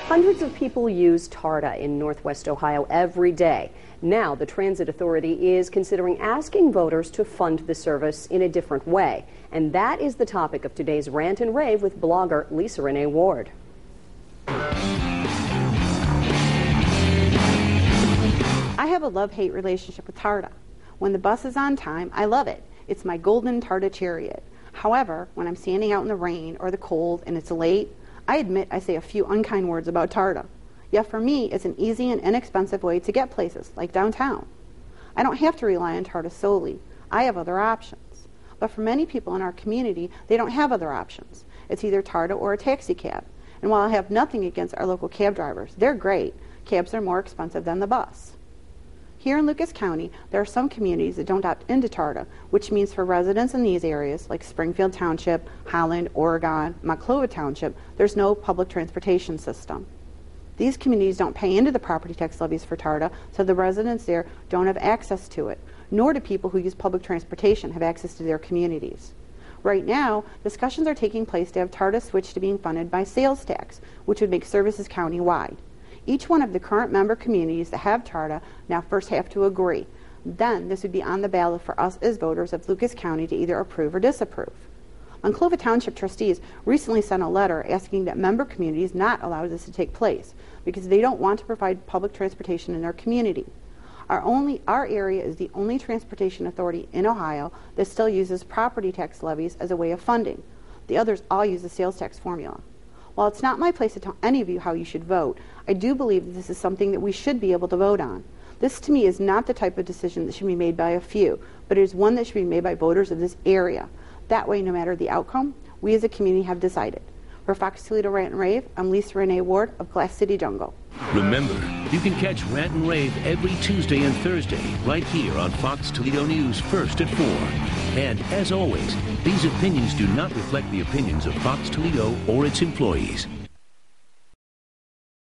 Hundreds of people use TARTA in Northwest Ohio every day. Now, the Transit Authority is considering asking voters to fund the service in a different way. And that is the topic of today's Rant and Rave with blogger Lisa Renee Ward. I have a love-hate relationship with TARTA. When the bus is on time, I love it. It's my golden TARTA chariot. However, when I'm standing out in the rain or the cold and it's late, I admit I say a few unkind words about TARTA. Yet for me, it's an easy and inexpensive way to get places, like downtown. I don't have to rely on TARTA solely. I have other options. But for many people in our community, they don't have other options. It's either TARTA or a taxi cab. And while I have nothing against our local cab drivers, they're great. Cabs are more expensive than the bus. Here in Lucas County, there are some communities that don't opt into TARTA, which means for residents in these areas, like Springfield Township, Holland, Oregon, Monclova Township, there's no public transportation system. These communities don't pay into the property tax levies for TARTA, so the residents there don't have access to it, nor do people who use public transportation have access to their communities. Right now, discussions are taking place to have TARTA switch to being funded by sales tax, which would make services county-wide. Each one of the current member communities that have TARTA now first have to agree. Then this would be on the ballot for us as voters of Lucas County to either approve or disapprove. Monclova Township trustees recently sent a letter asking that member communities not allow this to take place because they don't want to provide public transportation in their community. Our area is the only transportation authority in Ohio that still uses property tax levies as a way of funding. The others all use the sales tax formula. While it's not my place to tell any of you how you should vote, I do believe that this is something that we should be able to vote on. This, to me, is not the type of decision that should be made by a few, but it is one that should be made by voters of this area. That way, no matter the outcome, we as a community have decided. For Fox Toledo Rant and Rave, I'm Lisa Renee Ward of Glass City Jungle. Remember, you can catch Rant and Rave every Tuesday and Thursday right here on Fox Toledo News, first at 4. And as always, these opinions do not reflect the opinions of Fox Toledo or its employees.